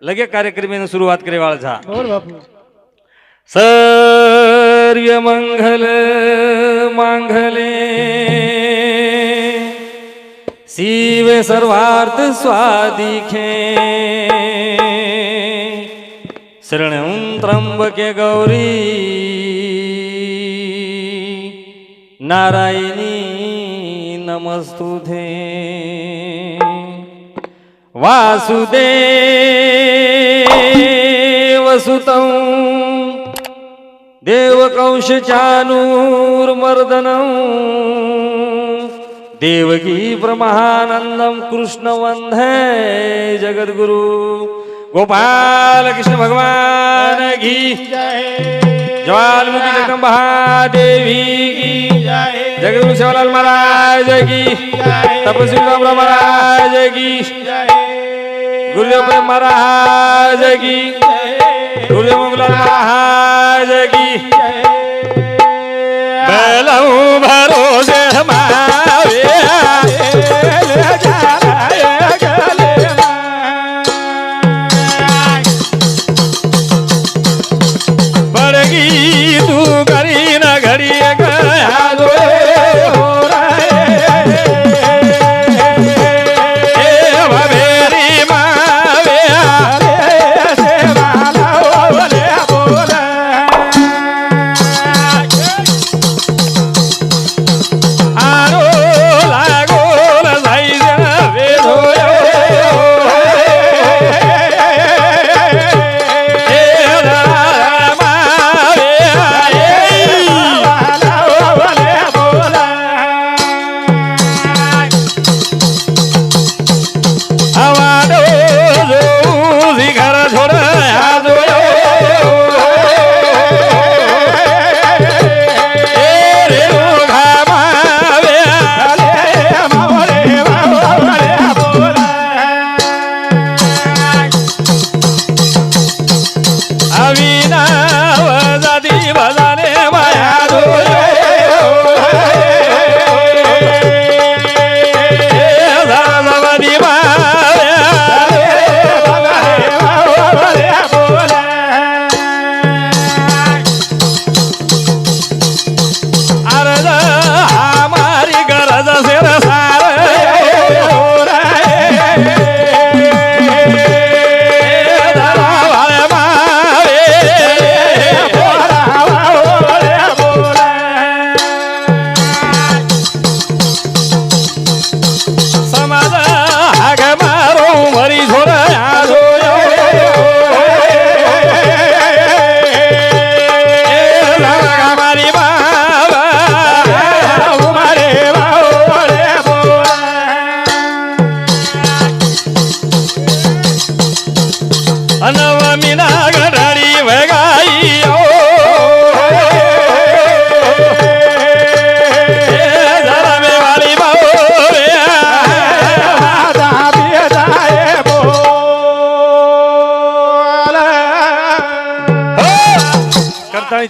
लगे कार्यक्रमाने सुरुवात करे वाळझा बोल बापू. सर्व मंगल मांगले शिव सर्वार्थ स्वादिखे शरणं त्र्यंबके गौरी नारायणी नमस्तुते वासुदेव सुतं देवकंशचानूर्मर्दनं देवकी प्रमहानंदं कृष्ण वंदे जगद्गुरु गोपाल कृष्ण भगवान की जय ज्वालमुखी जगदंबा देवी की जय जगद्गुरु सेवालाल महाराज की तपस्वी बाबा महाराज की जय गुरुदेव प्रेम महाराज की गुरुदेव मंगलाल महाराज की बेलऊ भरोसे हमारे पड़गी तू करी न घड़ी गया दो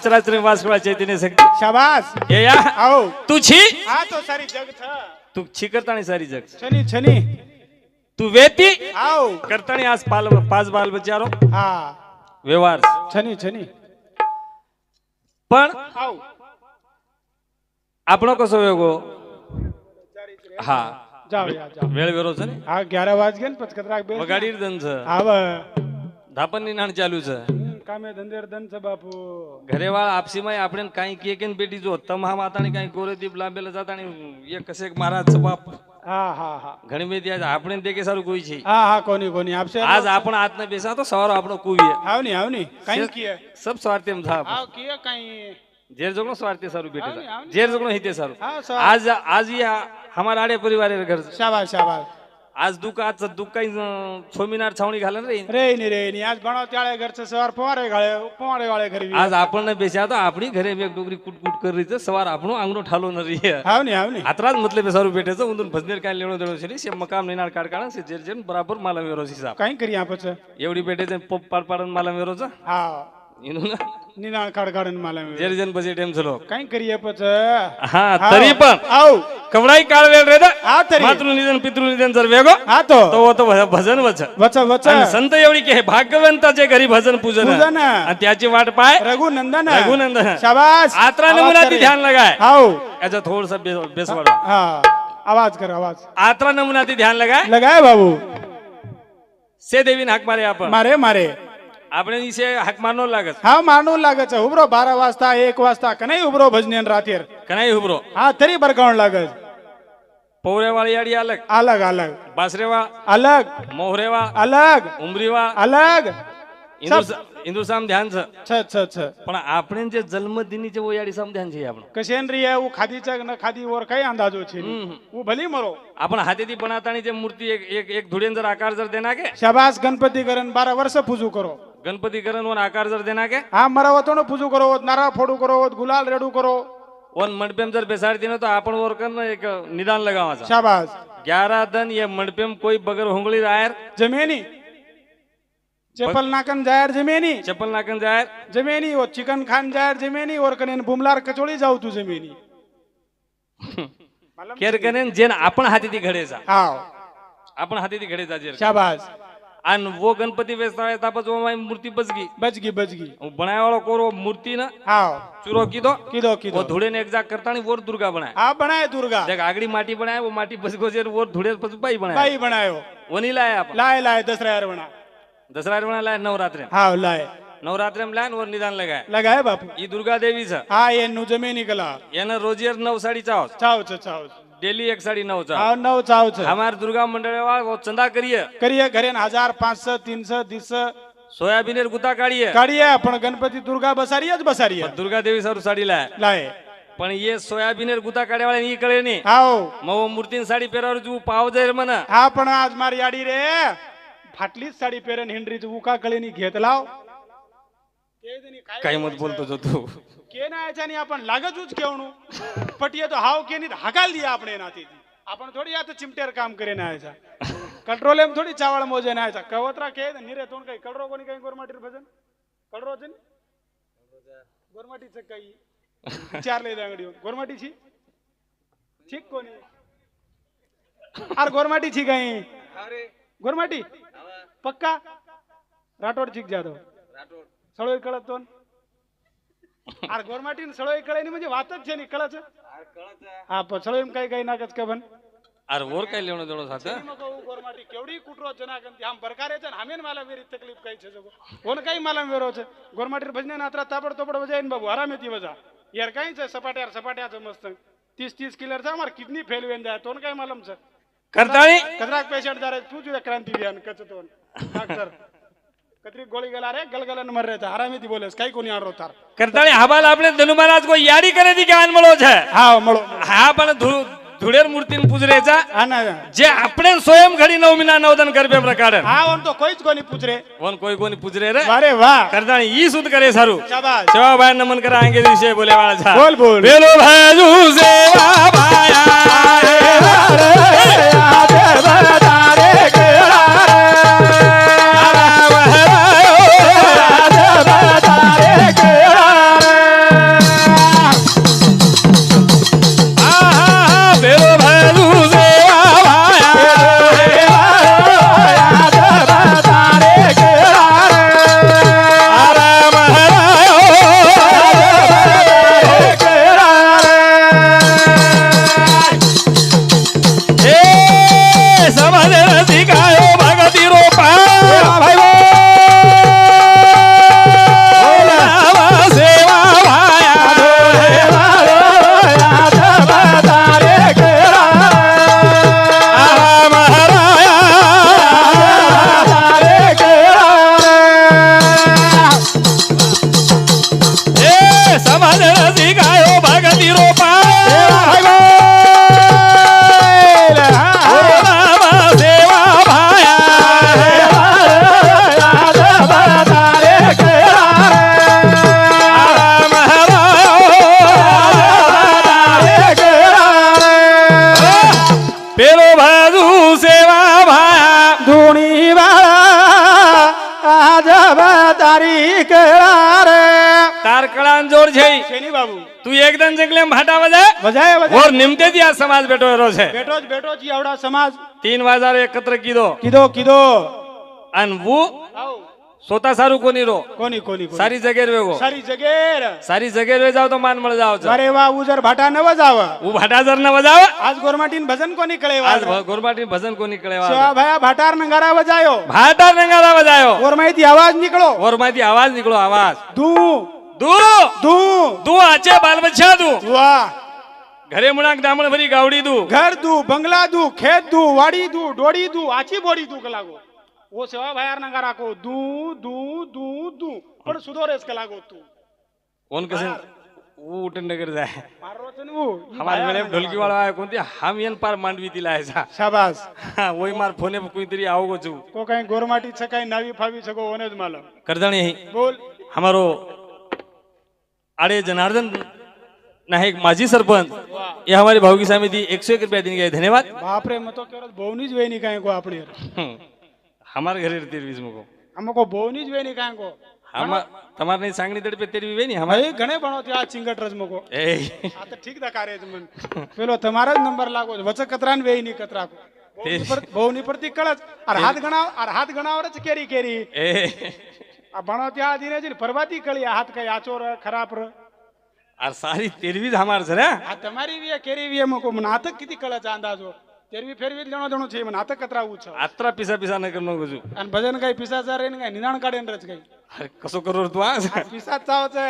चराचर वासकळा चैतन्य शक्ती शाबाश ये या आओ तू छी आ तो सारी जग था तू छी करतानी सारी जग छनी छनी तू वेती आओ करतानी आज पाच बाल बचारो हा व्यवहार छनी छनी पण आओ આપણો કસો વેગો હા जाओ या जाओ વેળ વેરો છે ને હા 11 વાગ ગયે ને પછી કતરાક બે વગાડી દન છે આવ ધાપનની નાણ ચાલુ છે કામે ધંધેર દન છે બાપુ ઘરેવાળ આપસીમાં આપણે કાઈ કે કે બેટી જો તમા માતાની કાઈ ગોરેદીપ લાંબેલા જાતાની એ કસેક મહારાજ છે બાપ હા હા હા ઘણી બધી આજ આપણે દેખે સારું કોઈ છે હા હા કોની કોની આપશે આજ આપણા હાથને બેસા તો સવારો આપણો કુવીએ આવ ની કઈ કીએ सब स्वार्थी में था આવ કીએ કઈ जेर जोगनो स्वार्थी सारू बेटे आवनी, आवनी। जेर जोगनो हिते सारू हाँ, आज ये हमारा आड़े परिवार घर शाबाश शाबाश आज दुख काही छोमीनार छावणी घालन रे रे नी आज भणो त्याळे घरचं सवार पोरे वाळे घरी आज आपण बेस्या तो आपणी घरे एक डोगरी कुटकुट कर रही सवार आपणो आंगणो ठालो न रही हाव नी आत्राज मतलब सारू बेटे तो उंदून भजनेर काय लेणो देणो छली से मकाम नेनार काढकाणा से जेर जेन बराबर माला वेरो सी साहब काई करी आपण एवढी बेटे जे पप पाड पाडन माला वेरोचा हा એનું ના નિનાણ કાઢ માલા જેરજન પછી ટેમ ચલો કઈ કરીએ પછી હા તરી પણ આવ કવડાઈ કાળવેલ રેદા હા તરી માતૃ નિધન પિતૃ નિધન સર વેગો હા તો તો ભજન વચ વચા વચા અને સંત એવડી કે ભાગ્યવંત છે ઘરી ભજન પૂજન પૂજન. અને ત્યાંची વાટ પાય રઘુનંદન રઘુનંદન શાબાશ આત્રા નમૂનાથી ધ્યાન લગાય આવ એજો થોડ સા બેસવાડો હા આવાજ કર આવાજ આત્રા નમૂનાથી ધ્યાન લગાય લગાય બાબુ સે દેવીને હાક મારે આપણ મારે મારે આપણે નીચે હાક મારનો લાગે છે હા માનું લાગે છે ઉભરો 12 વાજતા 1 વાજતા કને ઉભરો ભજન રાતેર કનાઈ ઉભરો હા તરી બરગાણ લાગે છે પૌરેવાળી આડી અલગ અલગ અલગ બાસરેવા અલગ મોહરેવા અલગ ઉમરીવા અલગ ઇન્દુસામ ધ્યાન છે છ છ છ પણ આપણે જે જન્મદિની જે ઓયાડી સામ ધ્યાન છે આપણું કશેન રી હું ખાધી ચક ન ખાધી ઓર કઈ અંદાજો છે હું ભલી મરો આપણે હાથેથી બનાતાની જે મૂર્તિ એક ધૂળેન્દર આકાર જર દે નાખે શાબાશ ગણપતિ કરન 12 વર્ષ પૂજું કરો ગણપતિ કરણ ઓન આકાર જર દે નાખે હા મરા વતોનો પૂજું કરો નારા ફોડું કરો ગુલાલ રેડું કરો ઓન મંડપેમ જર બેસાડતી ન તો આપણ ઓર કર એક નિદાન લગાવા છે શાબાશ 11 ધન ये मंडपे में कोई बगर होंगली रायर जमेनी चप्पल नाकन जायर जमेनी चप्पल नाकन जायर जमेनी वो चिकन खान जायर जमेनी और कने बुमलार कचोड़ी जाऊ तू जमेनी केर कने जेन आपण हाथीથી ઘડે છે હા आपण हाथीથી ઘડે છે જેર शाबाश અને वो गणपति બેસતા તા પછી ઓમાં મૂર્તિ બચગી बचगी હું બનાયવાળો કોરો મૂર્તિ ને હા ચૂરો કીધો કીધો वो કીધો ધૂળે ને એક્ઝેક્ટ કરતાની ઓર દુર્ગા બનાય હા બનાય दुर्गा દેખ આગડી માટી બનાય वो માટી બચગો છે ઓર ધૂળે પછી બાઈ બનાય बाई बनायो ઓની લાય આપ लाए लाए दसरा बना દસરા બના લાય નવરાત્રે हाँ लाए નવરાત્રે માં લાય ઓર નિદાન લગાય लगाए बापू ઈ દુર્ગા દેવી છે हाँ ये नु जमेनी कला એને રોજિયર 9 સાડી ચાવ चाव डेली 1 साड़ी 9 चाव हाँ 9 चाव छ हमारे दुर्गा मंडल वाला वो चंदा करिए करिए घरे 1500 300 200 सोयाबीन गुता काढ़िए काढिए पण गणपति दुर्गा बसारिया ज बसारिया दुर्गा देवी सारू साड़ी लाए लाए पण ये सोयाबीन गुता काढ़े वाले नहीं कळे नहीं आओ मग मूर्ती साडी पेरावर जू पाव जाय मना हा पण आज मारी आडी रे फाटलीच साडी पेरन हिंडरी च उका कळेनी घेत लाव काय मत बोलतो जो तू के ना याच्यानी आपण लागजूच केवणू पटिये तो हाव केनी हाकाल दिया આપણે નાથી आपण थोडी आता चिमटेर काम करे ना याचा कंट्रोल एम थोडी चावळ मोजे ना याचा कवत्रा के निरे तोंड काही कळरो कोणी काही गोरमाटीर भजन कळरो जन गोरमाटी च काही चार ले दांगडी गोरमाटी छी ठीक कोणी आर गोरमाटी छी काही अरे गोरमाटी पक्का राठोड ठीक जादव राठोड सळोय कळत तो आर गोरमाटी सळोय कळेनी म्हणजे वातच છે ની કળા છે હા પણ સળોય કઈ કઈ નાકच કે બન अरे और काय लेवणं देणं साथ गोरमाटी केवडी कुटरो जनागन आम बरकारे છે હામેન માલા વેરી તકલીફ કઈ છે જગો કોણ કઈ માલા વેરો છે गोरमाटी भजने नात्रा ताबड तोबड वजाईन बाबू आरामेती वजा यार काई છે सपाट्यार છે मस्त 30 કિલર છે અમાર કિડની ફેલ વેન જાય તોન કઈ માलूम છે करताळी कचराक पेशंट दारे पूजू क्रांति व्यान कचतोन डॉक्टर कतरी गोळी गेला रे गलगलन मर रे आरामेती बोलेस काही कोणी आरो तार करताळी हबाल આપણે ધનુમારાજ કો યાડી કરે દી જ્ઞાન મળો છે હા મળો હા પણ ધુળેર મૂર્તિને પૂજરેचा હા ના જે આપણે સ્વયં ઘડી નવમીના નવદન કરબે પ્રકાર હા ઓન તો કોઈ જ કોની પૂછરે વન કોઈ કોની પૂજરે રે વારે વાહ કરતાળી ઈ સુધ કરે સારું શાબાશ સેવા ભાઈ નમન કરા આંગે દિવસે બોલે વાળા છે બોલ બોલ બેલો ભાજુ સેવા તારી કળા રે તાર કળાન જોડ છે ઈ. શેની બાબુ તું એકદમ જંગલે ભાટા વજા વજાય વજાય ઓર નિમતે દી આ સમાજ બેઠો એરો છે બેઠો જ આવડા સમાજ 3 વાજારે એકત્ર કીધો કીધો અન હું આવ સોતા સારું કોની રો કોની સારી જગ્યાએ વેગો સારી જગેર સારી જગ્યાએ વે જાવ તો માન મળ જાવ છે અરે વાહ ઉજર ભાટા ન વજાવ હું ભાટાજર ન વજાવ આજ ગોરમાટીન ભજન કોની કળે આજ ગોરમાટી ભજન કોની કળેવા સેવા ભાયા ભાટાર નગારા વજાયો ભાટા નંગારા વજાયો ગોરમાઈથી અવાજ નીકળો ઓર માંથી આવાજ નીકળો આવાજ ધૂ દૂ ધૂ દૂ આચે બાલ બચ્ચા દૂ વાહ ઘરે મુણાક દામણ ભરી ગાવડી દૂ ઘર દૂ બંગલા દૂ ખેત દૂ વાડી દૂ ડોડી દૂ આછી બોડી દૂ કલાગો वो सेवा भायार नगारा को दू दू दू दू पण सुधोरेस कलागो तू कोण कसे वो उठन नगर जाय मारो छे नु हमारे मेले ढोलकी वाला आयो कोणती हम येन पार मांडवी दिलायचा शाबाश वही मार फोने पे कोई तरी आओ छु को कहीं गोरमाटी छ कहीं नावी फावी छको ओने ज मालूम करदणी बोल हमारो आड़े जनार्दन नायक माजी सरपंच ये हमारी भावकी समिति 101 रुपया दिन गए धन्यवाद बाप रे मतो केरो बहुनी ज वेनी काई को आपणी हमारे घरे 23 मको हमको बहुनी ज वेनी काई को हम તમાર ની સાંગણી દડ पे तेरी वेनी हमारे भाई घणे भणो थी आ चिंगट रज मको ए आ तो ठीक दकारे ज मन पेलो તમારો જ નંબર લાગો વચ કતરાન વેની કતરા को बहुनी परती कळच और हाथ गणावर च केरी केरी ए आ भणो त्या धीरे धीरे परवाती कळी हाथ कई आचोर खराब र और सारी 23 हमार છે ને आ તમારી વી કેરી વી મકો નાટક किती कळच अंदाजो तेरवी फेरवी जणो जणो છે નાટક કતરાવું છે આત્રા પીસા પીસા ન કરનો ગજુ અને ભજન કઈ પીસાચાર રેન કઈ નિનાણ કાઢેન રચ કઈ અરે કસો કરો તું આ પીસા ચાવ છે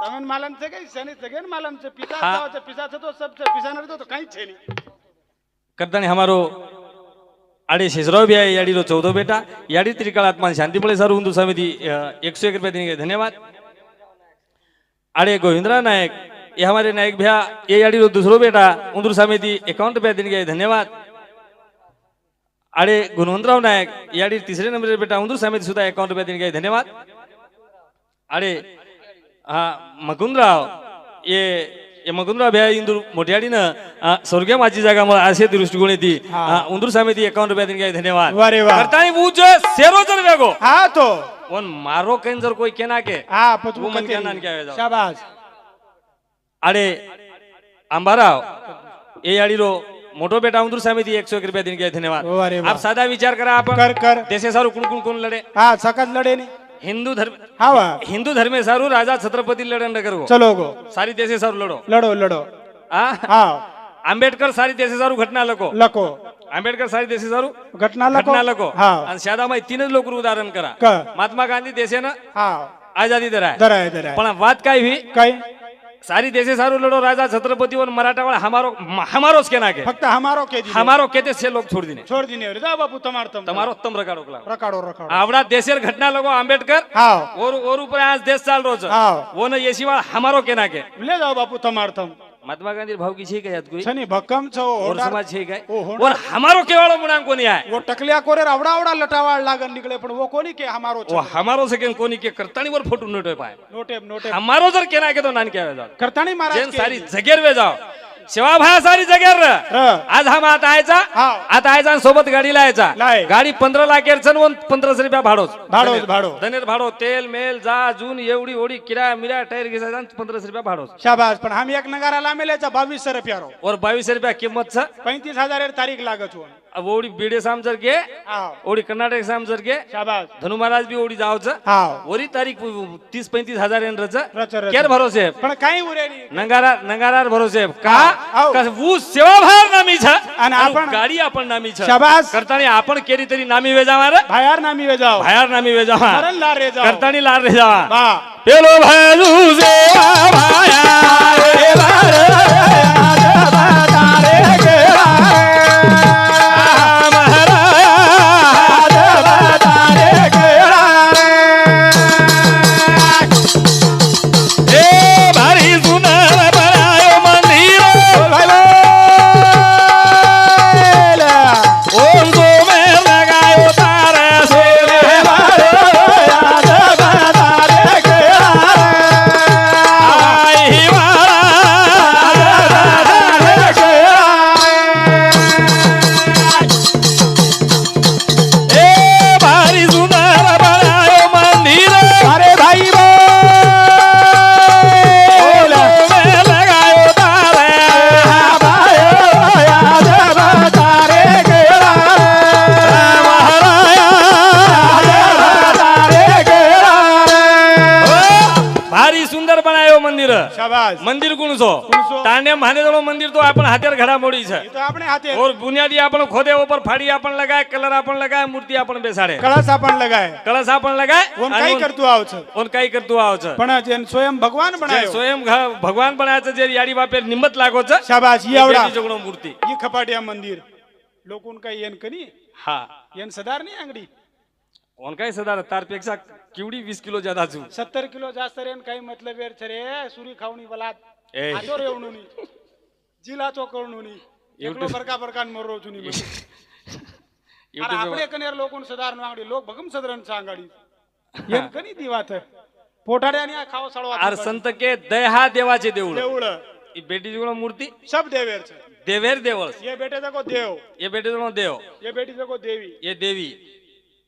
તમને માલમ છે કઈ શની સગેન માલમ છે પીસા ચાવ છે પીસા છે તો સબ છે પીસા ન તો કઈ છે ની કરતાની हमारो आड़े शेषराव भी आए याडी रो 14 बेटा याडी त्रिकाल आत्मा शांति મળે સારું હિન્દુ સમિતિ 101 रुपया देने के धन्यवाद आड़े गोविंद्रा नायक ये हमारे नायक भैया ये याडी रो दूसरो बेटा उंदुर समिति 51 रुपया देने के धन्यवाद आड़े गुणवंतराव नायक याडी तीसरे नंबर बेटा उंदुर समिति सुद्धा 51 रुपया देने के धन्यवाद आड़े हाँ मकुंदराव ये मकुंदराव भैया इंदूर मोठ्याडी न स्वर्गीय माझी जागा मला असे दृष्टिकोन येते उंदूर समिति 51 रुपया देने के धन्यवाद वारे वाह करतानी वो जो सेरोजर वेगो हाँ तो वन मारो केंजर कोई केना के हाँ पचू वो मन केना क्या जाओ शाबाश आड़े अंबाराव ये याडी रो मोटो बेटा उंदूर समिति 101 रुपया देने के धन्यवाद वारे वाह आप सादा विचार करा आप कर देशे सारू कुण लड़े हाँ सकत लड़े नहीं हिंदू धर्म हाँ वाह हिंदू धर्मे सारू राजा छत्रपति लड़न न करो चलो गो सारी देशे सारू लड़ो लड़ो हाँ हाँ आंबेडकर सारी देशे सारू घटना लको लको आंबेडकर सारी देशे सारू घटना घटना लको हाँ आणि शादामाई 3 लोक उदाहरण करा क महात्मा गांधी देशे ना हाँ आजादी दराय दराय पण बात काय हुई कई सारी देशे सारू लड़ो राजा छत्रपति और मराठा वाला हमारो के ना के फक्त हमारो के दी हमारो कहते से लोग छोड़ दिने छोड़ दीने जा बापू તમારો તમ રકાડો કલા रकाड़ो આવડા દેશેર ઘટના લોકો આંબેડકર हाँ और ऊपर आज देश चाल रो छ हाँ वो न येसी वाला हमारो के ना के ले जाओ बापू तम महात्मा गांधी भाव की छे का याद कोई छनी भक्कम छो और समाज छे का ओ होंडा- और हमारो केवाळो मुणांक कोनी आहे वो टकलिया कोरे आवड़ा लटावाड़ लागन निकले पण वो कोनी के हमारो वो हमारो से के कोनी के करतानी वर फोटो नोटे पाए नोटे हमारो जर केना के तो नान के जाओ करतानी महाराज जेन सारी जगेर वे जाओ शिवा भाया सारी जगेर र आज हम आता आयचा हाँ आता आयचा आणि सोबत गाडी लायचा लाय. गाडी 15 लाख एरचन 1500 रुपया भाडोच भाडो धनेर भाडो तेल मेल जा जून एवढी ओढी किराया मिरा टायर घ्यायचा 1500 रुपया भाडोच शाबाश पण हम एक नगारा लामेलेचा 2200 रुपयारो और 2200 रुपया किंमत छ 35000 एर तारीख लागत हो अब ओडी बीडे साम जर के हाँ ओडी कर्नाटक साम जर के शाबाश धनु महाराज भी ओडी जावच हाँ ओरी तारीख 30-35 हजार एन रच रच केर भरोसे पण काही उरे नी नंगारार भरोसे का हाव. का वो सेवा भार नामी छ आणि आपण- गाडी आपण नामी छ शाबाश करतानी आपण केरी तरी नामी वे जावा रे भायार नामी वे जाओ भायार नामी वे जावा मरण ला रे जाओ करतानी लार रे जावा बा पेलो भायलू सेवा भाया रे મંદિર શાબાશ મંદિર કોણ છો કોણ છો? તાને મહાદેવનો મંદિર તો આપણ હાથેર ઘડામોડી છે એ તો આપણે હાથે और बुनियादी आपण खोदे ऊपर फाड़ी आपण लगाए कलर आपण लगाए मूर्ति आपण बेसाडे કળશ આપણ લગાય कलश आपण लगाए ઓન કઈ કરતું આવ છે ઓન કઈ કરતું આવ છે પણ જેન સ્વયં ભગવાન જે બનાયો સ્વયં ભગવાન બનાયા છે જે યાડી બાપે નિમત લાગો છે શાબાશ ઈ આવડા બેટી જોગણો મૂર્તિ ઈ ખપાટિયા મંદિર લોકોન કઈ એન કની હા એન સદાર ની આંગડી ઓન કઈ સદાર તાર પેક્ષા કેવડી 20 કિલો જ્યાદા છું 70 કિલો જાસ્ત રેન કઈ મતલબ એર છે રે સુરી ખાવની બલાત એ આજો રેવણું ની જીલા ચોકરણું ની એકલો બરકા બરકાન મરો છું ની મને અરે આપણે કનેર લોકોન સદાર નો આંગડી લોક ભગમ સદરન સાંગાડી એમ કની દી વાત પોટાડ્યા ની આ ખાવ સળવા આર સંત કે દયા દેવાचे देऊळ દેવળ ઈ બેટી જોગણો મૂર્તિ सब देवेर છે देवेर देवळ ये बेटे देखो देव ये बेटी जोगणो देव ये बेटी देखो देवी ये देवी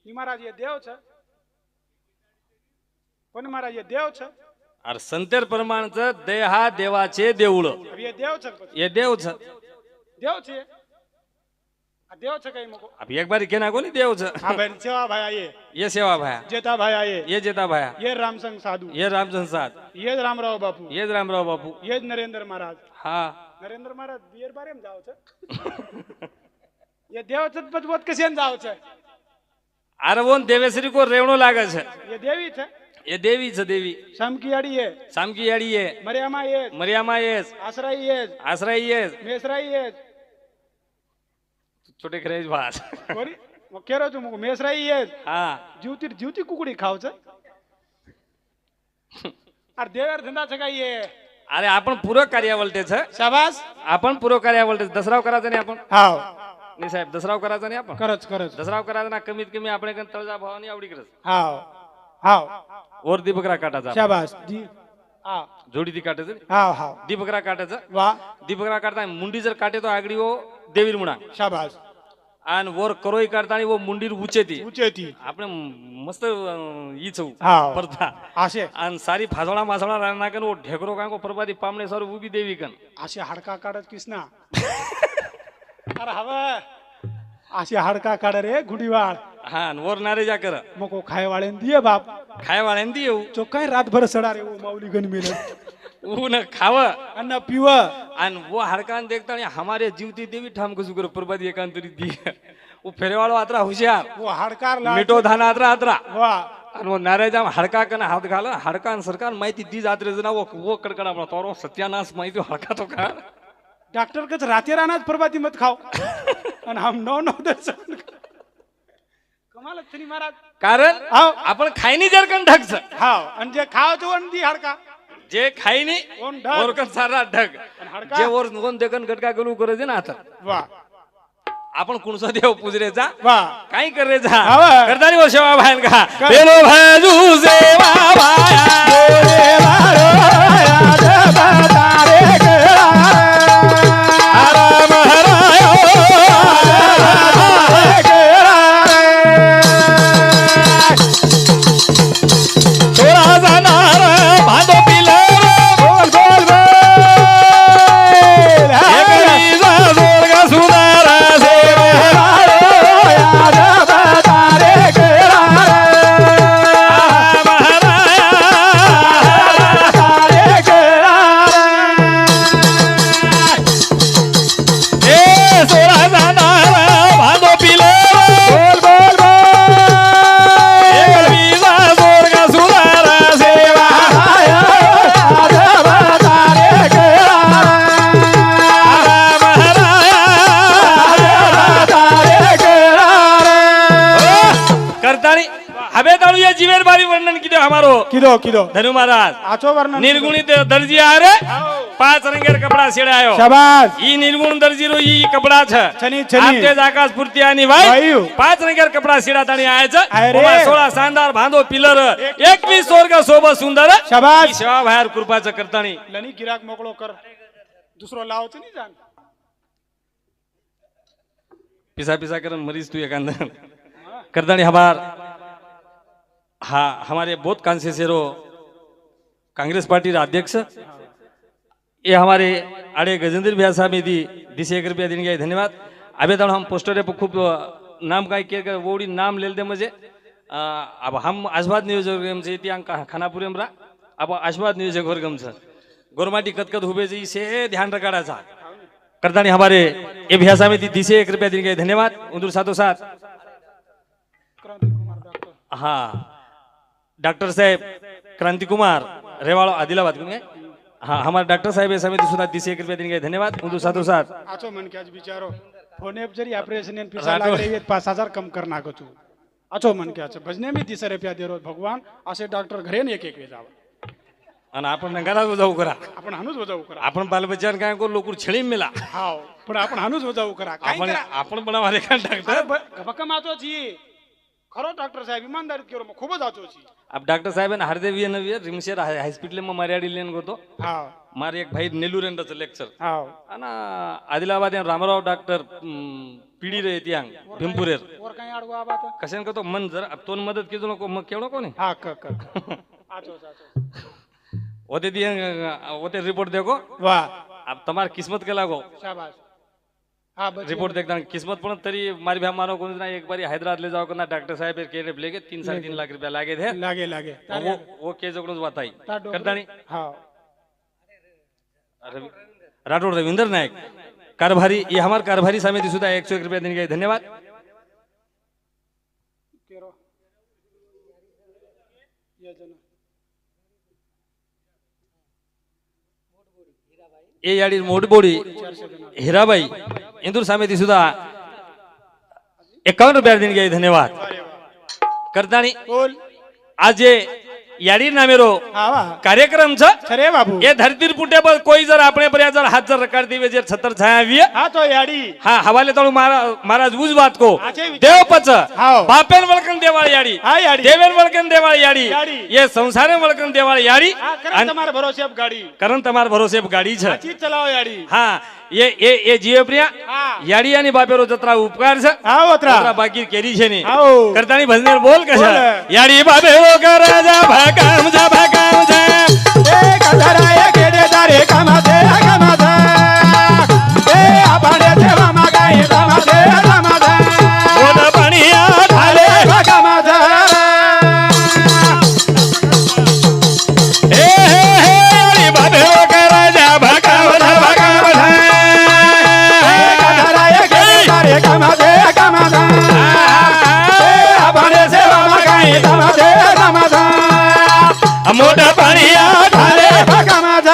ઈ महाराज ये देव છે कोण महाराज ये देव છે आर संतेर प्रमाणचं दया देवाचे देऊळ अब ये देव છે પછી ये देव छ देव છે આ देव છે કઈ મકો अब एक बारी केना कोणी देव छ હા ભાઈ સેવા ભાઈ આયે ये सेवा भाया जेता भाई आये ये जेता भाया ये रामसंग साधु ये रामचंद्र साथ ये रामराव बापू ये रामराव बापू ये नरेंद्र महाराज हाँ नरेंद्र महाराज बियर बारे में जाओ છે ये देव चतपत बहुत कसे जाओ છે आरवोन देवेश्वरी को रेवणो लागे छे ये देवी છે ये देवी छ देवी शामकी आड़ी है सामकी याडी ये मरियामा ये मरियामा येस आश्रय ये आश्रय येस मेसराई ये छोटे खरेज भास कोरी मग केरो तू मग मेसराई ये हाँ जीवती जीवती कुकडी खाव છે अरे देवर धंदा છે काय ये अरे आपण पूरक कार्यावलटे छ शाबास आपण पूरक कार्यावलटे दसराव करायचा नाही आपण हाव नाही साहेब दसराव करायचा नाही आपण करच करच दसराव करायचा ना कमीत कमी आपण कन तळजा भावानी आवडी करत हाव हाव और दीपकरा काटाचा शाबास जी हाव जोडी ती काटायचं हाव हाव दीपकरा काटायचं वाह दीपकरा काढता मुंडी जर काटे तो आगडी वो देवीर म्हणा शाबास आणि वर करोई काढताना वो मुंडीर उचेती उचेती આપણે મસ્ત ઈ છું हाव પરતા आशे आणि सारी फासोळा मासोळा राणा कन वो ढेकरो कांको परबादी पामणे सर उभी देवी कन आशे हाडका काढत किसना अरे हवा आशे हाडका काढ रे गुडीवाळ हा आणि वर नारे जा कर मको खाय वाळेन दिये बाप खाय वाळ्यान दी येऊ चो काय रातभर सडा रे ओ माऊली गण मेल ऊन खाव अन्न पिव आणि वो हडकान देखता हमारे जीवती देवी ठाम कसू कर परबादी एकांतरी दी वो फेरेवाळो आत्रा हुशार वो हाडकार ला मिठो धाना आत्रा आत्रा वाह आणि वो नारे जाम हडका कन हात घाल हडकान सरकार माहिती दी जात्रे जना वो कडकडा आपला तोरो सत्यानाश माहिती हडका तो का डॉक्टर कच राते रानाच प्रभाती मत खाओ आणि हम नौ नौ दर्शन कमाल तरी महाराज कारण हाव आपण खायनी जर कन ढगच हाव आणि जे खाव तो आणि दी हाडका जे खायनी ओन ढग और कन सारा ढग आणि हाडका जे वर कोण देखन गटका गलू करे ना आता वाह आपण कुणसा देव पुजरेचा वाह काय करेचा हाव. करतानी वो सेवा भायन का बेलो भाजू सेवा हवे ताळू ये जीवेर बारी वर्णन किती हमारो किदो किदो धनु महाराज आचो वर्णन निर्गुणित दर्जी आ रे 5 रंगेर कपड़ा सेड़े आयो शाबाश ई निर्गुण दर्जी रो ई कपड़ा छ छनी छनी आपते आकाश पूर्ति आनी भाई भाई 5 रंगेर कपड़ा सेड़ा ताणी आय छ अरे. ओमा 16 शानदार भांदो पिलर 21 स्वर्ग शोभा सुंदर शाबाश. ई सेवा भायर कृपाच करताणी लनी गिराक मोकळो कर दुसरो लावतो नाही जाण पिसा पिसा कर मरीज तू एकांद करताणी हमार हाँ हमारे बहुत कांसे से रो कांग्रेस पार्टी रा अध्यक्ष ये हमारे आड़े गजेंद्र भैया साहब दी 10 रुपया देने गए धन्यवाद अभी तक हम पोस्टर पे खूब नाम काय के वोडी नाम ले दे मुझे अब हम आशीर्वाद नियोजक से खानापुर रा अब आशीर्वाद नियोजक वर्गम से गोरमाटी कतकत हुबे जी से ध्यान रखाडाचा करतानी हमारे ये भैया समिति दिसे 1 रुपया देने के धन्यवाद उंदूर साथों साथ क्रांति कुमार डॉक्टर हाँ डॉक्टर साहेब क्रांति कुमार रेवाड़ो आदिलाबाद में हाँ हमारे डॉक्टर साहेब ये समिति सुधा दिसे 1 रुपया देने के धन्यवाद उंदूर साथों साथ आचो मन के आज बिचारो फोने जरी ऑपरेशन एन पिसा राठोड. लाग रही 5000 कम कर नाखो तू आचो मन के आचो भजने में 10 रुपया दे रो भगवान असे डॉक्टर घरे एक एक जाव आणि आपण घरात जाऊ करा आपण हानूच वजाऊ करा आपण बालबच्चान काय को लोकूर छेळी मेला हाव पण आपण हानूच वजाऊ करा काय आपण करा आपण पण मारे का डॉक्टर भक्कम आचो छी खरो डॉक्टर साहेब ईमानदारीत केरो खूब आचो छी अब डॉक्टर साहेब ने हरदेवी नवी रिमशेर हॉस्पिटल में मर्यादी लेन गोतो हाव मारे एक भाई नेलुरेंडाचं लेक्चर हाव आणि आदिलाबाद रामराव डॉक्टर पिढी रे त्यांग भिंपुरेर और काय आडगो आबा आता कशाने करतो मन जर तोन मदत केजो नको मग केवढं कोणी हा क आचो होते दिए होते रिपोर्ट देखो वाह अब तुम्हार किस्मत के लागो शाबाश हा बच रिपोर्ट देखता किस्मत पण तरी मारी भ्या मानो कोणी ना एक बारी हैदराबाद ले जाओ ना डॉक्टर साहेब के रेप लेके 3-3.5 लाख रुपया लागे थे लागे लागे वो के जगणच वाताई ता डोकर- करतानी हाव राठोड रविंदर नायक कारभारी ये हमारे कारभारी समिति सुधा 101 रुपया देने के धन्यवाद केरो ये जना ये याडी मोठबोडी हिराबाई इंदूर समिति सुधा 51 रुपया देने के धन्यवाद करतानी बोल आज ये याडी नामेरो हा वा कार्यक्रम छ अरे बाबू ये धरती पुटे पर कोई जर अपने पर जर हाथ जर रकार दिवे जर छतर छाया हुई हा तो याडी हाँ हवाले तळू महाराज उज बात को आचे विचार- देवपच हाव. बापेन वळकन देवाळ याडी हा याडी देवेन वळकन देवाळ याडी याडी. ये संसारे वळकन देवाळ याडी हा करा तुम्हारे भरोसे अब गाड़ी करण तमार भरोसे गाडी छ चीज चलाओ याडी हाँ ये जीव प्रिया हा याडी आणि बापेरो जत्रा उपकार छ हा ओतरा जत्रा बाकी केरी छे ने हाव करतानी भजनेर बोल कशा बोल. याडी बापेरो का राजा भाकाम जा ए कधराय गेडे दारे कामाते कामाते ए आबाडे देवा मागाय कामाते कामाते बोल पाणिया आले कामाते हे याडी बापेरो का राजा भाकाम जा ए कधराय गेडे दारे कामाते कामाते ए आबाडे देवा मागाय कामाते कामाते मोठा पाणिया आले कामाते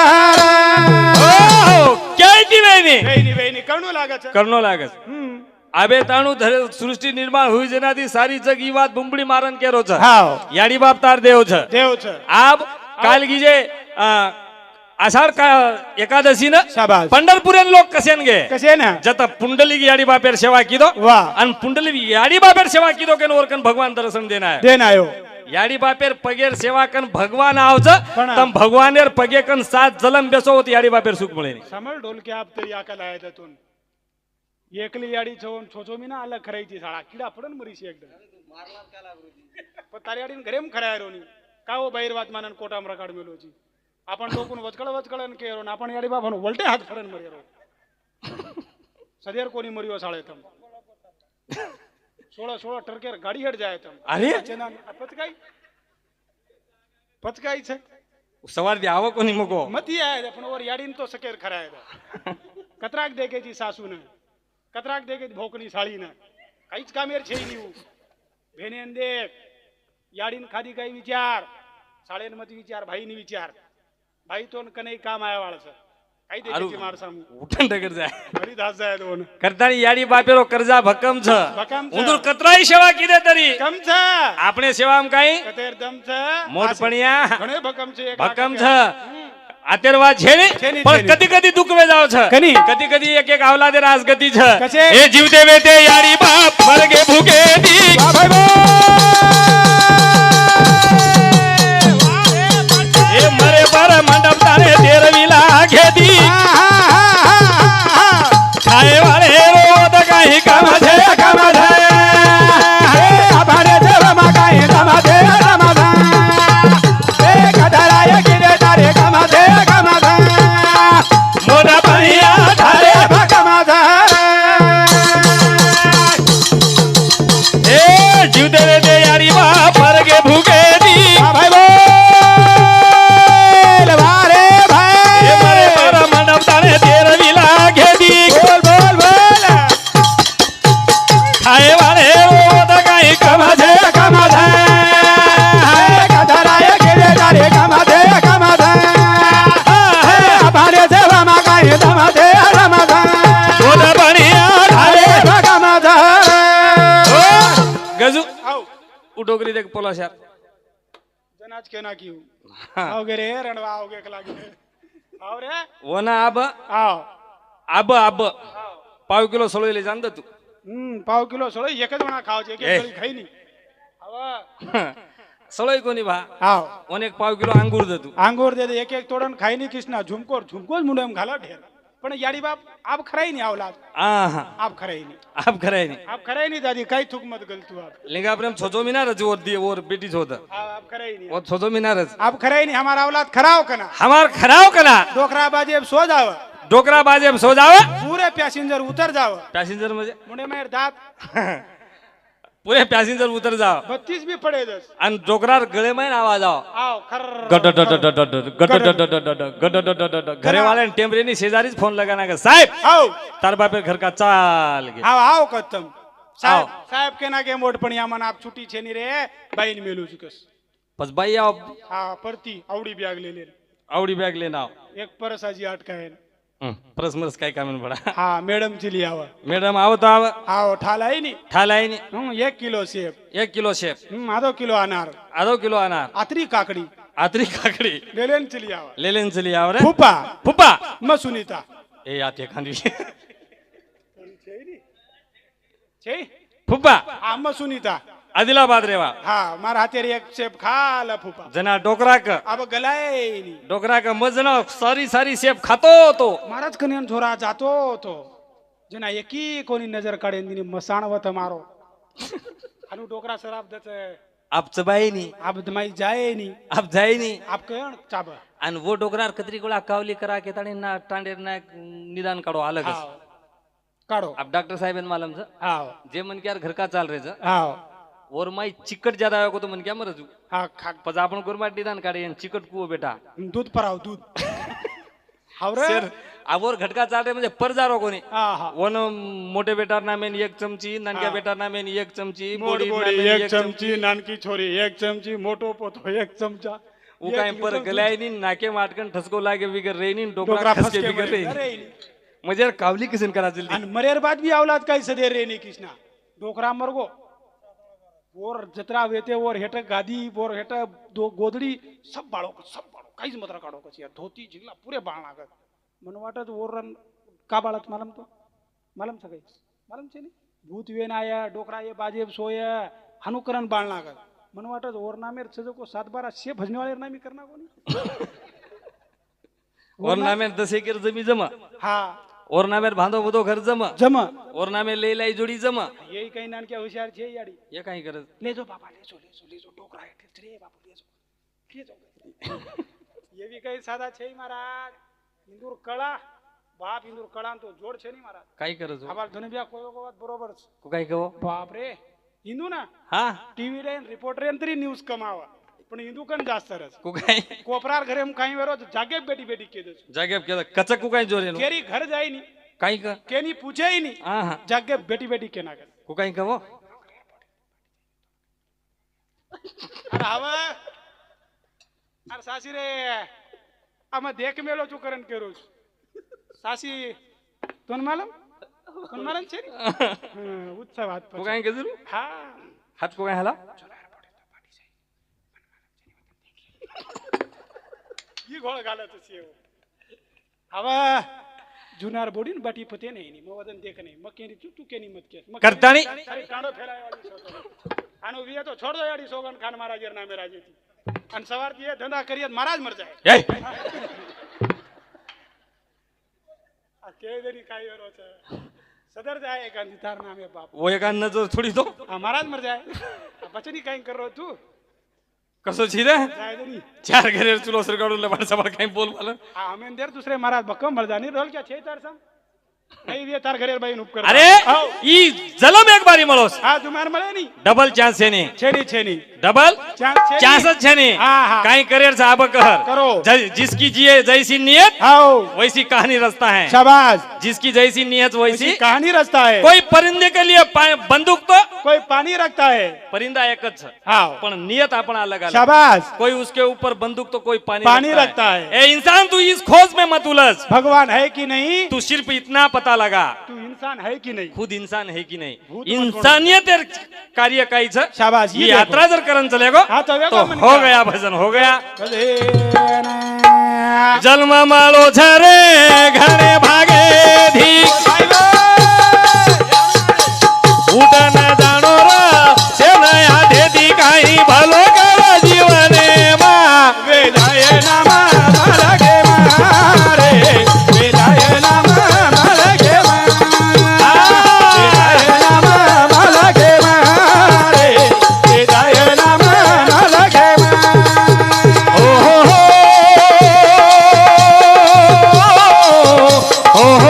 वेनी वेनी कणू लागत करनो लागस आबे ताणू सृष्टी निर्माण हुई जेनाથી સારી જગી વાત બુંબડી મારન કેરો છે हाव याडी बाप तार देव છે देव छ આબ कालगी जे आषाढ का एकादशी न शाबाश पंढरपुरेन लोक कसेन गे कसे ना जत पुंडलिक याडी बापेर सेवा कीदो वाह आणि पुंडलिक याडी बापेर सेवा कीदो केन ओरकन भगवान दर्शन देना है देन आयो याडी बापेर पगेर सेवा कन भगवान आवच पण- तम भगवानेर पगे कन सात जलम बेसो होत याडी बापेर सुख मिळे समल ढोल के आप तरी आकल आया त्यातून एकली याडी छवून छोचो मी ना अलग करायची साळा किडा पडन मरीशी एकदम पण तारी याडीन घरेम खराय रोनी का हो बाहेर वात मानन कोटाम रकाड मेलोची आपण लोकून वचकळन केरो ना आपण याडी बाबा वलटे हात फरन मरेरो सदेर कोणी मरियो साळे तम 16 टरकेर गाडी हेड जाय तम अरे पचकाई છે सवार दी आव कोणी मगो मती आहे पण वर याडीन तो सकेर खराय कतराक देखेची सासून कतराक देखेची भोकनी साळीन काहीच कामेर छे नीव भेनेन देख याडीन खादी काही विचार साळेन मती विचार भाईनी विचार भाई तोन कनै काम आया वाळस काही देखेची मार सामू उठन टकर जाय घरी धास जाय दोन करतानी याडी बापेरो कर्जा भक्कम छ भक्कम छ. उंदूर कतराई सेवा कीदे तरी कम छ આપણે સેવામ કાઈ कतेर दम छ મોટપણિયા घणे भक्कम छ ભક્કમ छ આતેરવા છે ને છેની, પણ છેની. કદી કદી દુખવે જાવ છે કની? કદી કદી એક એક આવલાદે રાજગતિ છે કશે? એ જીવ દેવે તે યાડી બાપ મરગે ભૂકે દી વાહ ભાઈ વાહ એ મરે પર મંડપ તારે તેરવી લાગે દી ખાए वाले रोद काही काम છે કામ છે आभारे देवा मागाय कामाते कामाते ए कधराय गेडे दारे कामाते कामाते મોટા પાણીયા ઢાલે कामाते એ જીવ દેવે તે યાડી બાપ डोगरी देख पोला शार जनाज के ना क्यों आओगे रे रणवा आओगे कला के आओ रे वो ना अब आओ अब पाव किलो सळो ले जाण तू पाव किलो सळो एक ज वणा खाव छे एक गळी खाई नी आवा सळो कोणी भा आओ ओने एक पाव किलो अंगूर दे तू आंगूर दे एक एक तोडन खाई नी कृष्णा झुमकोच मुंडेम घाला ढेर पण याडी बाप आप खराई नहीं आवलाद आहा आप खराई नहीं आप खराय नहीं आप खराई नहीं दादी काही थूक मत गलतू आप लिंगा प्रेम छोजो मिनारच और दी और बेटी छोद आप खराई नहीं वो छोजो मिनारच आप खराई नहीं हमारा औलाद खराव कना हमार खराव कना डोकरा बाजी अब सो जाव डोकरा बाजे अब सो जाव पूरे पैसेंजर उतर जाव पैसेंजर म्हणजे मुंडे मेर दात पुरे पैसेंजर उतर जाव 32 भी पड़े दस आणि डोकरार गळे में आवाज आओ आओ खर घरे वाले टेम्परे नी शेजारीच फोन लगाना का साहेब आओ तार बापे घर का चाल गे आओ आओ कत्तम साहेब साहेब के ना के मोट पण यामन आप छुट्टी छे नी रे बाईन मेलू चुकस बस बाई आओ हा परती आवडी बॅग ले आवडी बॅग लेना एक परसाजी अटकाय प्रश्नच काय काम पडा हा मैडम चिली आवा मैडम आओ तो आओ आओ ठालाई नी ठालाई नी 1 किलो सेब 1 किलो शेप आधो किलो अनार आधो किलो अनार आतरी काकड़ी आतरी काकडी लेलेन चिली आवा लेलेन चली आव रे फुपा फुप्पा म सुनीता ए आते खांदी छे फुप्पा हा म सुनीता आदिलाबाद रेवा हा मारा हातेर एक सेब खा ला फुपा जना डोकरा का अब गलाय नी डोकरा का मजना सारी सारी शेप खातो तो महाराज कन्यान झोरा जातो तो जना एकी कोणी नजर काढेन दिनी मसाणवत मारो अनु डोकरा सराब दच आप चबाई नी अब दमाई जाए नी आप जाई नी आप कण चाबा आणि वो डोकरार कतरी गोळा कावली करा के ताणी ना टांडेर ना निदान काढो अलग हाव काढो आप डॉक्टर साहेब मालम से हाव जे मन के यार घर का चाल रहे से हाव और माई चिकट ज्यादा आयो को तो मन क्या मरजू हा खा पज आपण गुरमाट निदान काढे आणि चिकट कुओ बेटा दूध पराव दूध हावरे सर आवर घटका चाल रहे म्हणजे पर जारो कोणी हा हा वन मोठे बेटार नामेन 1 चमची नानक्या बेटार नामेन 1 चमची मोड बोडी एक चमची नानकी छोरी 1 चमची मोटो पोतो 1 चमचा वो काय पर गलाय नी नाके माटकन ठसको लागे बिगर रेनी डोकरा डोकरा खसके फसके बिगर मरे. रेनी अरे म्हणजे यार कावली किसन करा जल्दी आणि मरेर बाद भी औलाद काही सदेर रे नी कृष्णा डोकरा मरगो और जत्रा वेते और हेट गादी और हेट दो गोदड़ी सब बाळो काहीच मत्र काढो कशी यार धोती झिगला पुरे बाळ लागत मन वाटत और का बाळत मालम तो मालम सगळे मालम छे नी भूत वेन आया डोकरा ये बाजे सोय हनुकरण बाळ लागत मन वाटत और नामेर सजो को 7-12 से भजने वाले नामी करना कोनी और नामेर 10 एकर जमी जमा हा और नामेर बांधो बुधो घर जमा जमा और नामे ले लाई जोड़ी जमा यही काही नानक्या हुशार छे याडी ये काही करत ले जो बाबा ले जो डोकरा है रे बाबू ले जो ये भी काही साधा छे महाराज इंदूर कळा बाप इंदूर कळा तो जोड छे नी महाराज काही करत आबाल धनबिया कोयो को बात बरोबर को काही कहो बाप रे हिंदू ना हा टीव्ही रे रिपोर्टर रे तरी न्यूज कमावा पण हिंदू कन जास्त रस को काही कोपरार घरे हम काही वेरो जागे बेटी बेटी के दो जागे केला कचक को काही जोरे नो केरी घर जाई नी काही का केनी पूछे ही नी हा हा जागे बेटी बेटी के ना कर को काही कहो अरे हवा अरे सासी रे आम देख मेलो चू करन के रोज सासी तुन मालम छे उत्सव हात को काही गजरू हा हात को काही हला ही घोळ घालत असे हवा जुनार बोडीन बाटी पते नाही नी मवदन देख नाही मग केनी तू केनी मत के करतानी अरे कांडो फेराय वाली सोतो आनो विये तो छोड़ दो याडी सोगन खान महाराज एर नामे राजे थी अन सवार दिए धंधा करिए महाराज मर जाए ए आ के देरी काय वेरो छे सदर जाए गांधी तार नामे बाप वो एक अन्न जो थोडी तो महाराज मर जाए बचनी काय कर रो तू कसो छी रे जाए देरी 4 घरे चुलो सर काढून लबाड सभा काही बोल मला आमेन देर दुसरे महाराज बक्कम मर जानी रोल क्या छे तार सम नहीं दिए तार घरे बाई उपकर अरे ई जलम एक बारी मळोस हा जुमार मळे नी डबल चान्स છે ને छेनी डबल चांस चान्स જ છે ને हाँ, हाँ। काई करियर साहब कहर करो। जिसकी जिए जैसी नियत आओ वैसी कहानी रचता है शाबाश जिसकी जैसी नियत वैसी ऐसी कहानी रचता है कोई परिंदे के लिए बंदूक तो कोई पानी रखता है परिंदा एक જ છે हाँ पण नियत आपण अलग अलग शाबाश कोई उसके ऊपर बंदूक तो कोई पानी पानी रखता है। ए इंसान तू इस खोज में मत उलझ भगवान है कि नहीं तू सिर्फ इतना पता लगा तू इंसान है की नाही खुद इंसान है की नाही भूत इंसानियत कार्य काहीच शाबाश ही यात्रा जर करण चले गो हाँ, तो वे तो को मन हो क्या? गया भजन हो गया भजन जन्म माळो झरे घरे भागे धी उठ न जाणो रा सेनया देती काही भलो कर जीवने मा वेदाय नामा मला घे मारे वेदाय नामा मला घे वेदाय नामा मला घे मारे वेदाय नामा मला घे ओ हो हो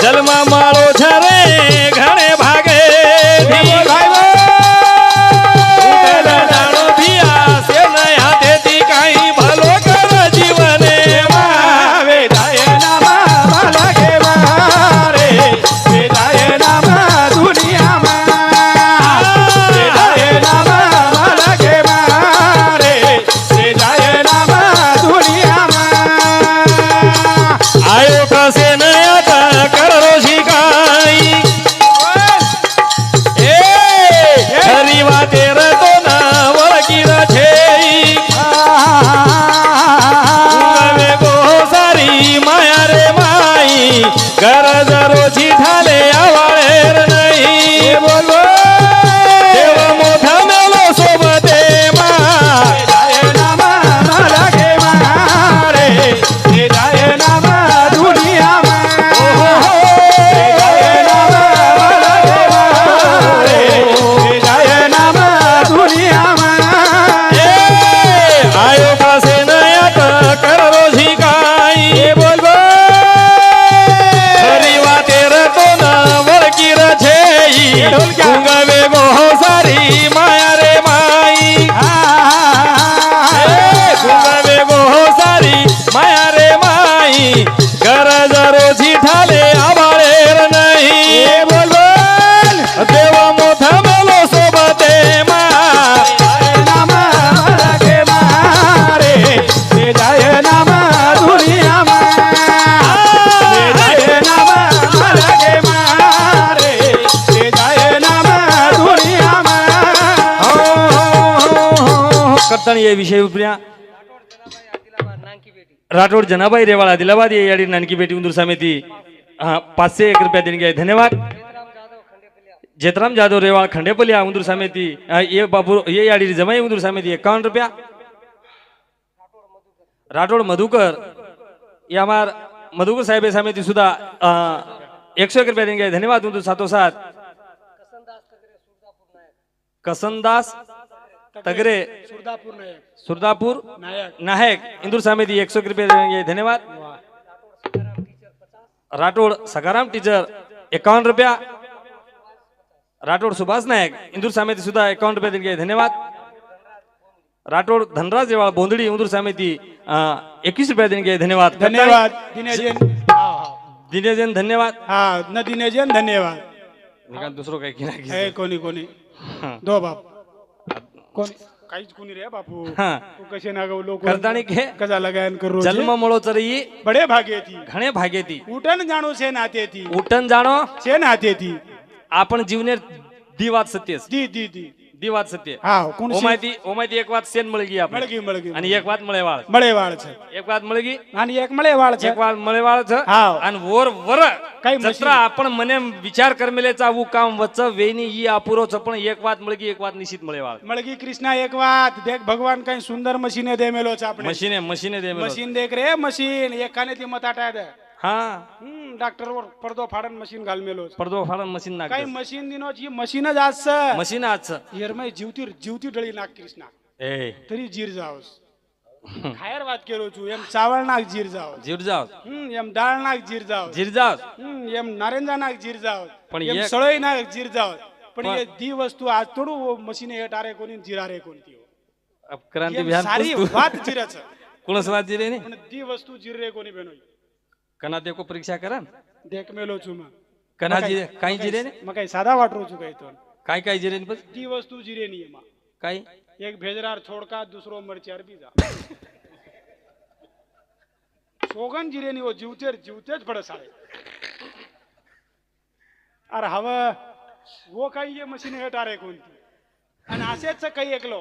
जन्म माळो झरे घणे भागे धी उठ न जाणो भिया सेनया देती काही भलो कर जीवने मा वेदाय नामा मला घे मारे वेदाय नामा दुनिया वेदाय नामा मला घे मारे वेदाय नामा दुनिया आयो कसे नयात करो शिकाई ए हरी वाते रतो ना वळकीर छेई वे गो सारी माया रे माई गरज रोजी ठाले आवाळेर नाही बोलो देव मोठा मेलो सोबते मा वेदाय नामा मला घे मारे वेदाय नामा दुनिया वेदाय नामा मला घे मारे वेदाय नामा दुनिया आयो कसे नयात करो शिकाई बोल हरी वाते रतो ना वळकीर छेई गुंगवे गो सारी माया रे माई गुंगवे गो सारी माया रे माई गरज रोजी ठाले आबाळेर नाही बोल देव मोठा मेलो सोबते मा नामा मला घे मारे वेदाय नामा दुनिया वेदाय नामा मला घे मारे वेदाय नामा दुनिया करताना ये विषय उपऱ्या राठोड जनाबाई रेवाळ आदिलाबाद ये याडी नानकी बेटी उंदूर समिती 501 रुपया देणगी आहे धन्यवाद जेतराम जाधव रेवाळ खंडेपलिया उंदूर समिती ये बाबू ये याडी जमाई उंदूर समिती 51 रुपया राठोड मधुकर ये हमार मधुकर साहेब समिती सुद्धा 101 रुपया देणगी आहे धन्यवाद उंदूर 707 कसनदास तगरे सुरदापूर नायक सुरदापूर नायक नायक इंदूर समिती 101 रुपये देंगे धन्यवाद राठोड सकाराम टीचर 51 रुपया राठोड सुभाष नायक इंदूर समिती सुद्धा 51 रुपये देंगे धन्यवाद राठोड धनराज रेवाळ बोंदडी इंदूर समिती 21 रुपये देंगे धन्यवाद धन्यवाद दिनेजन दिनेजन धन्यवाद हा न दिनेजन धन्यवाद निकाल दुसरं काही की नाही हे कोणी कोणी दो बाप कोणी काहीच कोणी रे बापू हा तू कसे ना गो लोक करताणी घे कसा लगायन करू जन्म मळो चरी बडे भागे थी घणे भागे ती उठन जाणू से नाते थी उठन जाणो से नाते थी आपण जीवनेर दिवाद सत्यस दी दी दी दिवाद सत्य हा कोण ओमायती एक वात सेन मळगी आपण मळगी मळगी आणि एक वात मळेवाळ मळेवाळ છે एक वात मळगी आणि एक मळेवाळ છે एक वात मळेवाळ छ हाव. आणि वर वर काही जत्रा मशीन. आपण मने विचार करमेलेचा वो काम वच वेनी ही अपुरो छ पण एक वात मळगी एक वात निश्चित मळेवाळ मळगी कृष्णा एक વાત देख भगवान काही सुंदर मशीने दे मेलो છે આપણે मशीने दे मशीन देख रे मशीन एकाने ती मत आटाय दे हा डॉक्टर वर पडदो फाडन मशीन घाल मेलो છે. पडदो फाडन मशीन नाक काही मशीन दिनो ही मशीन જ आज છે मशीन आज યરમય જીવતી જીવતી ડળી નાખ कृष्णा ए તરી જીર જાવસ ખાયર વાત કેરો છું એમ ચાવળ નાખ જીર જાવ जीव जाव એમ દાળ નાખ જીર જાવ जीर जाव એમ નારેંજા નાખ જીર જાવ પણ એમ એક- સળોઈ નાખ જીર જાવ પણ પણ- એ દી વસ્તુ આજ થોડું મશીને હેટારે કોની ને જીરારે કોની अब क्रांती એમ बिहान સારી વાત જીરે છે कोणस वात जिरे ने પણ દી વસ્તુ જીરે કોની બેનો कना ते को परीक्षा करा દેખ મેલો છું માં कना जिरे काही जिरे ने માં કઈ સાદા વાટરું છું કઈ તો काय काय जिरे ने बस દી વસ્તુ જીરે ની એમાં કઈ એક ભેજરાર છોડકા दूसरो મરચાર બીજા સોગન જીરેની ઓ જીવતે જ પડે સારે અરે હવે वो कहीं ये मशीन हटा रहे कौन थी અને આસે જ કઈ એકલો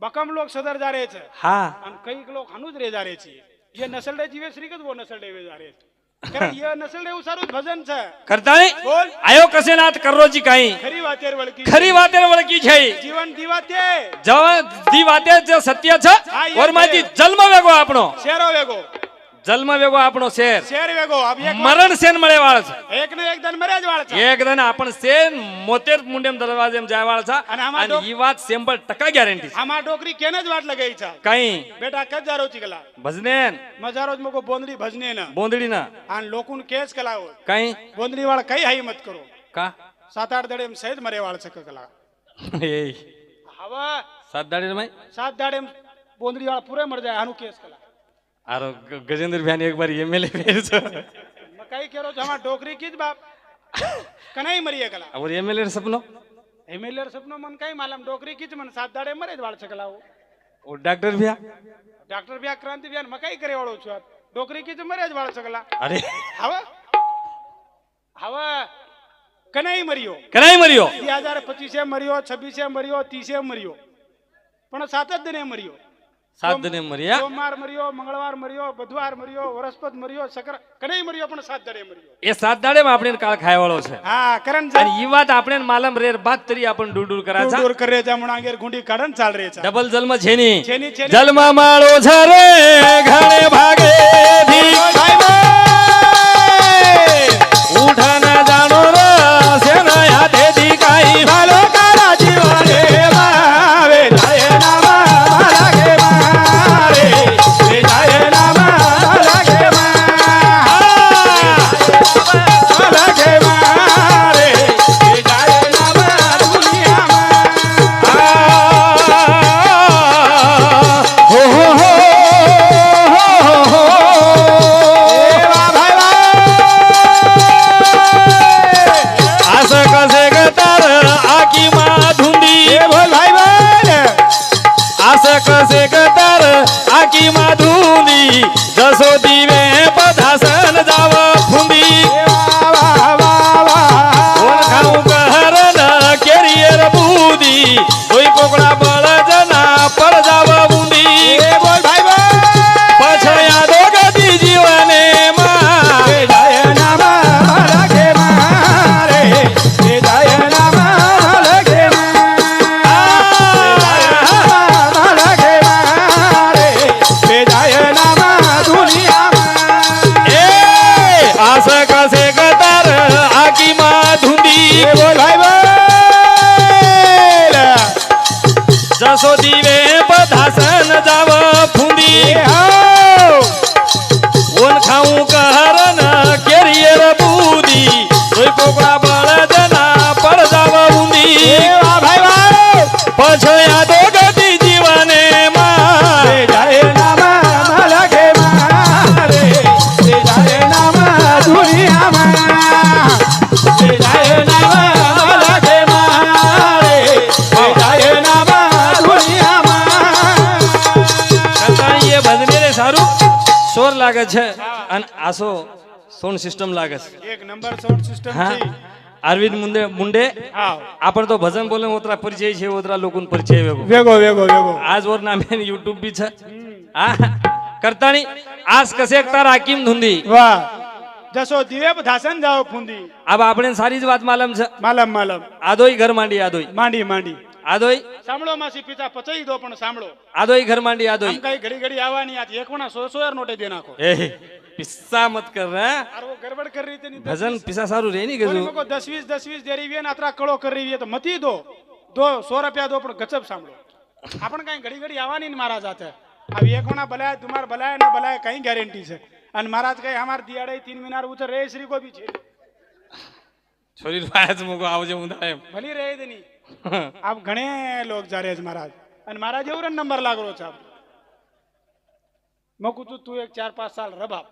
બકમ લોક સદર जा रहे છે હા અને કઈ લોક હનુજ રે जा रहे છે ये नसलडे जीवे श्री कद वो नसलडे वे जा रहे છે કારણ ये नसलडे એવું સારું ભજન છે કરતાણી બોલ આયો કસેનાથ કરરોજી કાઈ ખરી વાતેર વળકી ખરી વાતે વળકી છે જીવન દીવાતે જવા દી વાતે જે સત્ય છે હા, એ ઓર માજી છે. જન્મ વેગો આપણો શેરો વેગો જન્મ વેગો આપણો શેર શેર વેગો अब एक મરણ સેન મળે વાળ છે એક ને એક દન મરે જ વાળ છે એક દન આપણ સેન મોતેર મુંડેમ દરવાજેમ જાય વાળ છે અને આમાં અને ઈ વાત 100% ગેરંટી છે આમાં ડોકરી કેને જ વાટ લગાઈ છે કઈ બેટા કજારો ચીકલા ભજનેન મજારો જ મકો બોંદડી ભજને ના બોંદડી ના આન લોકોન કેસ કલાવો કઈ બોંદડી વાળ કઈ હાઈ મત કરો કા 7-8 દડે સહેજ મરે વાળ છે કલા એ હવે સાત દાડી રમાય 7 દડે બોંદડી વાળ પૂરે મર જાય આનું કેસ કલા આરો ગજેન્દ્ર ભાઈ એક બાર એમએલએ ફેર છે કઈ કેરો છો આમાં ડોકરી કી જ બાપ કનાઈ મરીએ કલા और एमएलए सपनो એમએલઆર સપનો મન કઈ માલમ ડોકરી કી જ મન 7 દડે મરે જ વાળ છે કલાવો और डॉक्टर भैया ડોક્ટર ભ્યા ક્રાંતિ ભ્યા મકાઈ કરે વાળો છું આપ ડોકરી કી જ મરે જ વાળ છે કલા अरे હવે હવે કનાઈ મર્યો કનાઈ મર્યો 2025 મર્યો 26 મર્યો 30 મર્યો પણ 7 જ દિને મર્યો सात दिन मरिया સોમવાર મર્યો મંગળવાર મર્યો બુધવાર મર્યો વરસ્પત મર્યો શકર કનાઈ મર્યો પણ 7 દડે મર્યો એ સાત દાડે માં આપણે કાળ ખાય વાળો છે હા કરણ અને ઈ વાત આપણે માલમ રેર બાત તરી આપણ દૂર દૂર કરા છે દૂર કરે છે હમણાં આગળ ગુંડી કાઢન ચાલ રહે છે ડબલ જન્મ છેની છેની. જલમાં માળો છે રે ઘણે ભાગે થી ઉઠાના જાણો રે સેના હાથે થી કાઈ ભાલો કારા જીવાને માવે જાય ના મારા કે મારે એ જાય ના મારા કે મારા કે મારે એ જાય ના મારા દુનિયામાં હો હો હો કસે કતાર આકી માં ધૂંધી જસો દીવે પધાસન જાવ ફૂંદી ઓળખાઉં કહર ન કેરિયર બુદી કોઈ કોકડા બળ જના પડ જાવ બુંદી પછી યાદો ગતિ જીવને માં જાય ના મારા કે મારે એ જાય ના મારા કે કસે કતાર આકી માં ધૂંધી જસો દીવે પધાસન જાવ ફૂંદી ઓળખાઉં કહર ન કેરિયર બુદી કોઈ કોકડા બળ જના પડ જાવ ઊંધી પછી યાદો ગતિ જીવને માં જાય નામા લાગે મારે જાય નામા દુનિયામાં જાય નામા લાગે મારે જાય નામા દુનિયામાં કતાઈ એ ભજને રે સારું સોર લાગે છે અને આસો સાઉન્ડ સિસ્ટમ લાગે છે એક નંબર સાઉન્ડ સિસ્ટમ હા છે અરવિંદ મુંડે હા आपण तो भजन बोले ओतरा परिचय છે ओतरा लोकन परिचय वेगो વેગો વેગો વેગો आज और नाम है YouTube भी છે હા કરતાણી આજ કસેક તાર હાકીમ ધુંધી વાહ જસો દિવે પધાસન જાવ ફૂંદી अब આપણે સારી જ વાત માલમ છે માલમ માલમ આદોઈ ઘર માંડી આદોઈ માંડી માંડી આદોઈ સાંભળો માસી પિતા પચાઈ દો પણ સાંભળો આદોઈ ઘર માંડી આદોઈ આમ કઈ ઘડી ઘડી આવવાની આ એકવણા 100 નોટે દે નાખો એ પિસ્સા મત કર રે આર वो गड़बड़ कर रही थी नहीं ભજન પિસ્સા સારું રે ની कोनी ગજુ मको 10-20 दे रही है ना अतरा कड़ो कर रही है तो मती दो 100 रुपया दो पण गजब सांभळो आपण कहीं घड़ी घड़ी आवानी ने महाराज आते अब एक होना भलाय तुम्हार भलाय ना भलाय कहीं गारंटी है अन महाराज कहे हमार दियाड़े 3 मीनार उतर रे श्री को भी छे છોરી વાજ મુકો આવજે ઊંધા એમ भली रहे दनी अब घणे लोग जा रहे हैं महाराज अन महाराज एवरन नंबर लागरो छ मकु तू एक 4-5 साल रबाब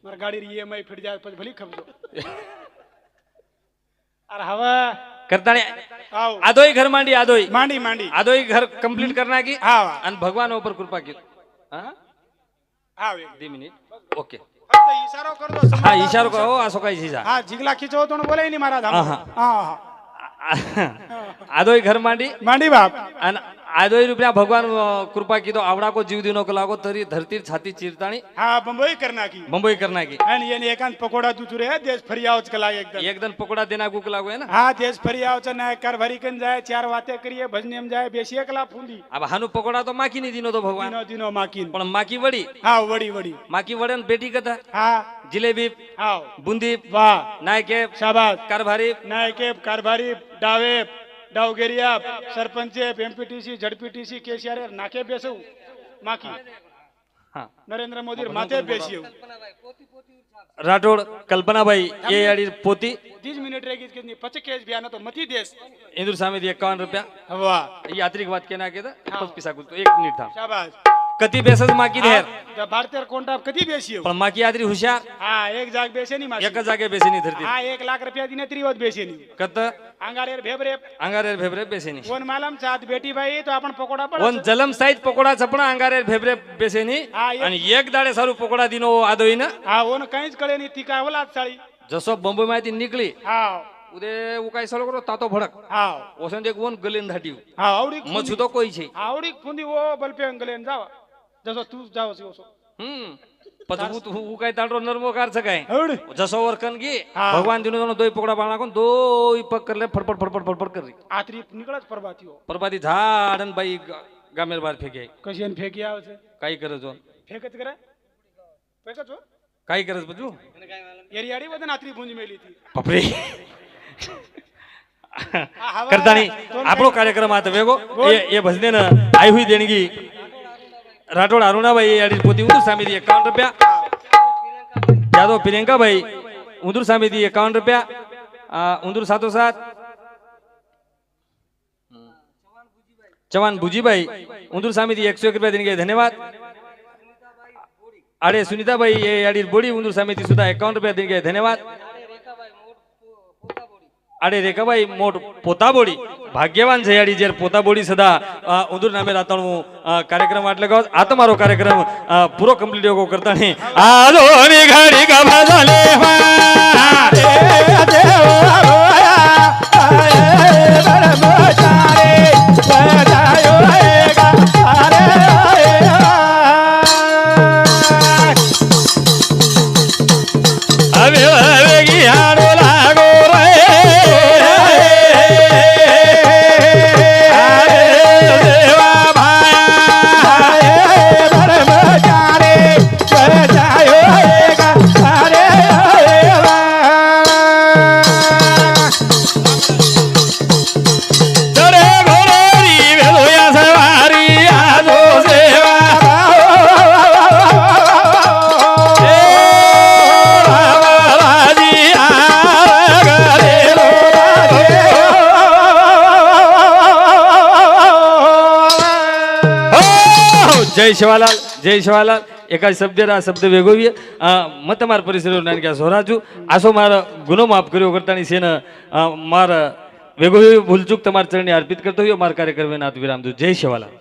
मार गाड़ी री ईएमआई फिट जाए પછી ભલી ખબજો અરે હવે કરતાणी આવો આદોય ઘર માંડી આદોય માંડી માંડી આદોય ઘર કમ્પ્લીટ કરી નાખી હા વાહ. અને ભગવાન ઉપર કૃપા કીધું હા આવો એક. 2 મિનિટ ઓકે ફક્ત ઈશારો કર દો હા સમજદાર ઈશારો છો. કહો આ સોકાઈ છે હા જીગલા ખીચો તો બોલે નહીં મારા ધામ હા, હા આદોય ઘર માંડી માંડી બાપ અને આદોય રૂપિયા ભગવાન કૃપા કીધો આવડા કો જીવ દીનો કલાકો તરી ધરતી છાતી ચીરતાણી હા બંબઈ કર નાખી બંબઈ કર નાખી અને એને એકાંત પકોડા તું રે દેશ ફરી આવ જ કલાક એકદમ એકદમ પકોડા દેના કુક લાગો હે ને હા દેશ ફરી આવ છે ને કાર ભરી કન જાય ચાર વાતે કરીએ ભજન એમ જાય બેસી એકલા ફૂંદી હવે હાનું પકોડા તો માખી ની દીનો તો ભગવાન દીનો દીનો માકીન પણ માખી વડી હા વડી વડી માખી વડે ને પેટી કથા હા જલેબી આવ બુંદી વાહ નાયકે શાબાશ કારભારી નાયકે કારભારી ડાવે ડાવગેરિયા સરપંચે એમપીટીસી ઝડપીટીસી કેસીઆર નાકે બેસવું માખી હા નરેન્દ્ર મોદી માથે બેસ્યું રાઠોડ કલ્પનાભાઈ એ આડી પોતી 30 મિનિટ રહી ગઈ કે પછી કેસ બિયાનો તો મતી દેશ इंदुर सामे 51 रुपया વાહ यात्रिक बात कहना के था पिसा कुछ तो 1 मिनिट था શાબાશ कति बेसस माकी धेर ભારતીય કોન્ટ્રાક્ટ કદી બેસ્યું पण माकी यात्री हुशार હા એક જાગ બેસે ની માસી एक जागे बेसी नहीं धरती હા 1 લાખ રૂપિયા દીને ત્રીવત બેસે ની कत આંગારેર ભેબરે अंगारे भेबरे बेसी नहीं ઓન માલમ સાત બેટી ભાઈ તો આપણ પકોડા પર on Jalam size pakora Chhapra अंगारे भेबरे बेसी नहीं હા आणि एक दाडे सारू पकोड़ा दिनो आदोई ना હા ઓન કઈ જ કળે ની તીકા ઓલાદ સાળી जसो बंबई माहिती निकली હા उदे वो काय सलो करो तातो भडक હા ओसन एक वन गलेन धाटी હા આવડી मछु तो कोई छे આવડી ફૂંદી ઓ બલપે અંગલે જાવા જસો તું જાવ છો પછી હું કઈ તાડરો નરમો કાર સકાય આવડી જસો વર્કન કી હા. ભગવાન દિનો દોઈ પકોડા બાણા કોન દોઈ પક કર લે ફડફડ ફડફડ ફડફડ કરી આતરી નીકળે જ પરબાતીઓ પરબાદી ધાડન ભાઈ ગામેર બાર ફેંકે કશી એને ફેંકી આવે છે કાઈ કરે છો ફેંક જ કરે ફેંક જ કાઈ કરે છે બધું એરિયાડી બધે આતરી ભૂંજ મેલી હતી બાપરે હા, હવે કરતાની તો આપણો કાર્યક્રમ આ વેગો એ ભજને ને આઈ હુઈ દેણગી રાઠોડ અરુણાભાઈ એ આડી પોતી ઉંદર સામેથી 51 રૂપિયા યાદવ પ્રિયંકાભાઈ ઉંદર સામેથી 51 રૂપિયા ઉંદર સાતો સાત ચવાન ભુજીભાઈ ઉંદર સામેથી 101 રૂપિયા દેણગી ધન્યવાદ આડે સુનિતાભાઈ એ આડી બોડી ઉંદર સામેથી સુધા 51 રૂપિયા દેણગી ધન્યવાદ આડે રેખાભાઈ મોટ પોતા બોડી ભાગ્યવાન છે યાડી જ્યારે પોતા બોડી સદા ઉંદર નામે રાતણું કાર્યક્રમ એટલે કહો આ તમારો કાર્યક્રમ પૂરો કમ્પ્લીટ યોગો કરતા નહીં આલો ની ઘડી ગભા ચાલે હવે હવે ગિયાડો લાગો जय शिवालाल जय शिवालाल एका शब्द शब्द वेगोवीय मत मार परिसर नानक्या सोराजू आसो मार गुनो माफ कर्यो करतानी सेन मार वेगोवी भूलचूक तमार चरणी अर्पित करतो मार कार्यक्रम नाथ विराम जय शिवालाल।